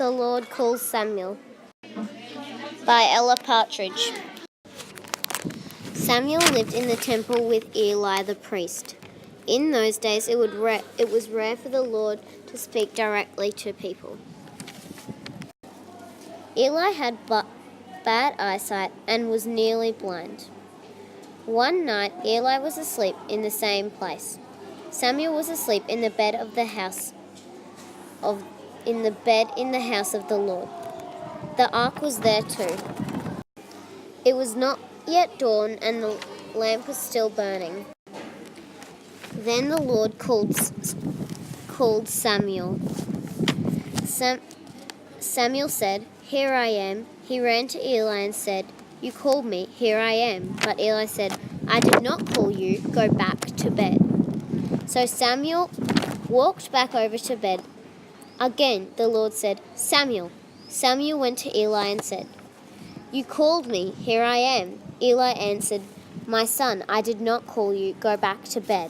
the Lord Calls Samuel by Partridge. Samuel lived in the temple with Eli the priest. In those days it was rare for the Lord to speak directly to people. Eli had bad eyesight and was nearly blind. One night Eli was asleep in the same place. Samuel was asleep in the bed in the house of the Lord. The ark was there too. It was not yet dawn and the lamp was still burning. Then the Lord called Samuel. Samuel said, "Here I am." He ran to Eli and said, "You called me, here I am." But Eli said, "I did not call you, go back to bed." So Samuel walked back over to bed. Again the Lord said, "Samuel." Samuel went to Eli and said, "You called me, here I am." Eli answered, "My son, I did not call you, go back to bed."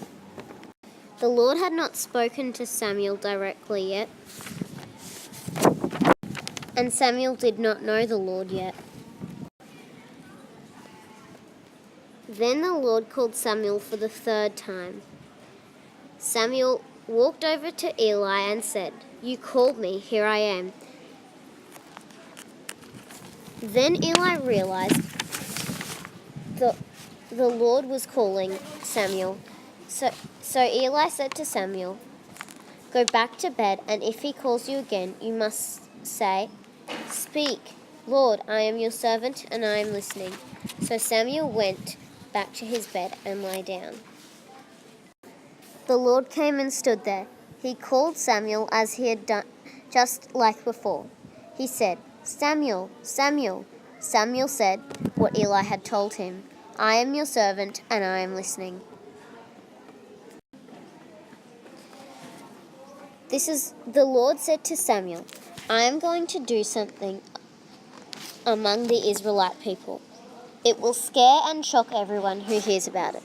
The Lord had not spoken to Samuel directly yet, and Samuel did not know the Lord yet. Then the Lord called Samuel for the third time. Samuel walked over to Eli and said, "You called me, here I am." Then Eli realized the Lord was calling Samuel. So Eli said to Samuel, "Go back to bed, and if he calls you again, you must say, 'Speak, Lord, I am your servant, and I am listening.'" So Samuel went back to his bed and lay down. The Lord came and stood there. He called Samuel as he had done, just like before. He said, "Samuel, Samuel." Samuel said what Eli had told him, "I am your servant, and I am listening." The Lord said to Samuel, "I am going to do something among the Israelite people. It will scare and shock everyone who hears about it.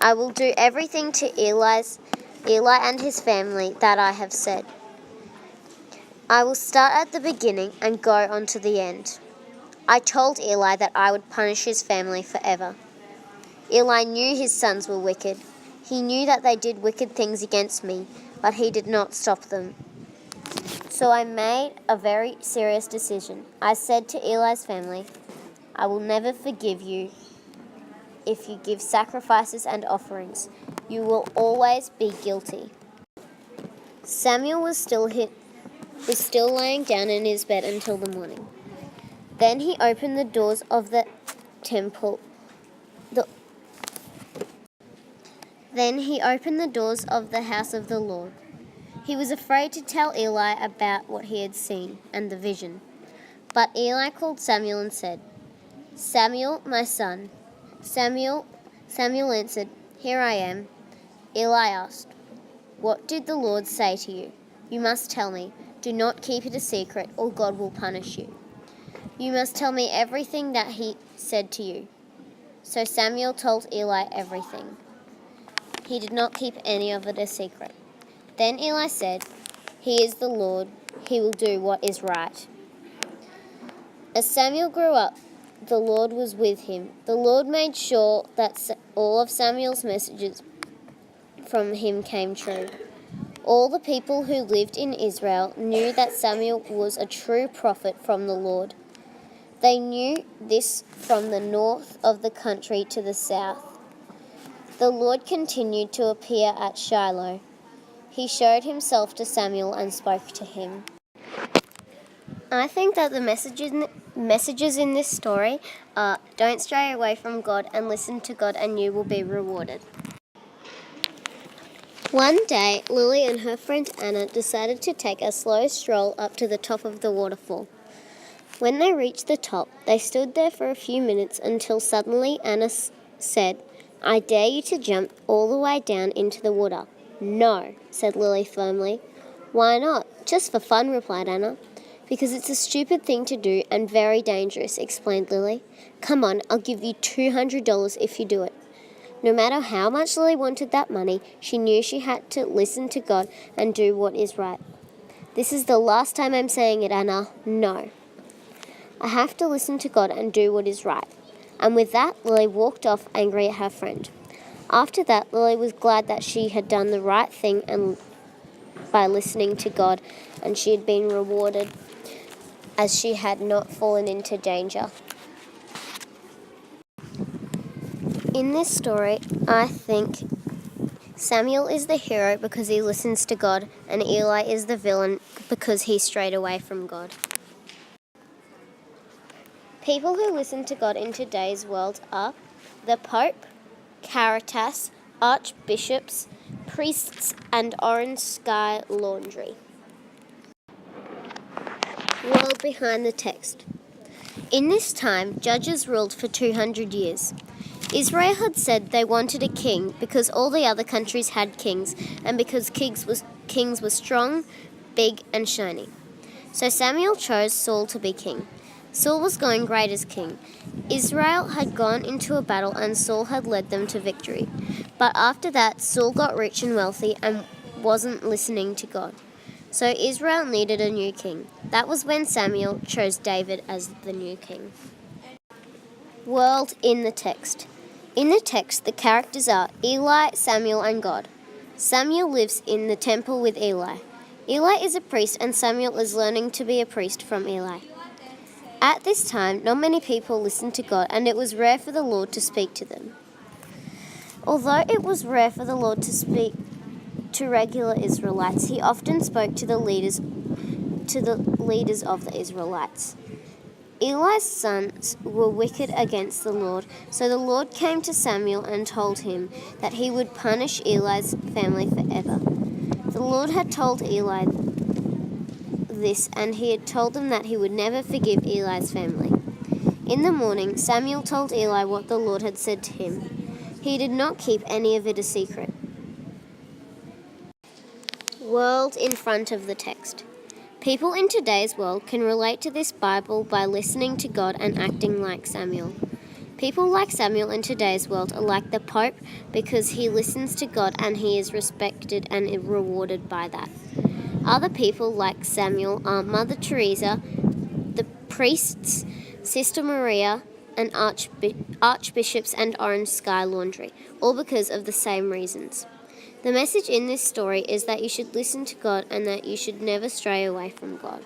I will do everything to Eli and his family that I have said. I will start at the beginning and go on to the end." I told Eli that I would punish his family forever. Eli knew his sons were wicked. He knew that they did wicked things against me, but he did not stop them. So I made a very serious decision. I said to Eli's family, "I will never forgive you if you give sacrifices and offerings. You will always be guilty." Samuel was still laying down in his bed until the morning. Then he opened the doors of the temple. Then he opened the doors of the house of the Lord. He was afraid to tell Eli about what he had seen and the vision. But Eli called Samuel and said, "Samuel, my son." Samuel answered, "Here I am." Eli asked, "What did the Lord say to you?" "You must tell me. Do not keep it a secret, or God will punish you. You must tell me everything that he said to you." So Samuel told Eli everything. He did not keep any of it a secret. Then Eli said, "He is the Lord. He will do what is right." As Samuel grew up, the Lord was with him. The Lord made sure that all of Samuel's messages from him came true. All the people who lived in Israel knew that Samuel was a true prophet from the Lord. They knew this from the north of the country to the south. The Lord continued to appear at Shiloh. He showed himself to Samuel and spoke to him. I think that the messages in this story are, don't stray away from God and listen to God, and you will be rewarded. One day, Lily and her friend Anna decided to take a slow stroll up to the top of the waterfall. When they reached the top, they stood there for a few minutes until suddenly Anna said, "I dare you to jump all the way down into the water." "No," said Lily firmly. "Why not?" "Just for fun," replied Anna. "Because it's a stupid thing to do and very dangerous," explained Lily. "Come on, I'll give you $200 if you do it." No matter how much Lily wanted that money, she knew she had to listen to God and do what is right. This is the last time I'm saying it, Anna. No. I have to listen to God and do what is right. And with that, Lily walked off angry at her friend. After that, Lily was glad that she had done the right thing and by listening to God, and she had been rewarded as she had not fallen into danger. In this story, I think Samuel is the hero because he listens to God, and Eli is the villain because he strayed away from God. People who listen to God in today's world are the Pope, Caritas, archbishops, priests, and Orange Sky Laundry. World behind the text. In this time, judges ruled for 200 years. Israel had said they wanted a king because all the other countries had kings, and because kings were strong, big, and shiny. So Samuel chose Saul to be king. Saul was going great as king. Israel had gone into a battle and Saul had led them to victory. But after that, Saul got rich and wealthy and wasn't listening to God. So Israel needed a new king. That was when Samuel chose David as the new king. World in the text. In the text, the characters are Eli, Samuel, and God. Samuel lives in the temple with Eli. Eli is a priest and Samuel is learning to be a priest from Eli. At this time, not many people listened to God, and it was rare for the Lord to speak to them. Although it was rare for the Lord to speak to regular Israelites, he often spoke to the leaders of the Israelites. Eli's sons were wicked against the Lord, so the Lord came to Samuel and told him that he would punish Eli's family forever. The Lord had told Eli this, and he had told them that he would never forgive Eli's family. In the morning, Samuel told Eli what the Lord had said to him. He did not keep any of it a secret. World in front of the text. People in today's world can relate to this Bible by listening to God and acting like Samuel. People like Samuel in today's world are like the Pope because he listens to God and he is respected and rewarded by that. Other people like Samuel are Mother Teresa, the priests, Sister Maria, and archbishops and Orange Sky Laundry, all because of the same reasons. The message in this story is that you should listen to God and that you should never stray away from God.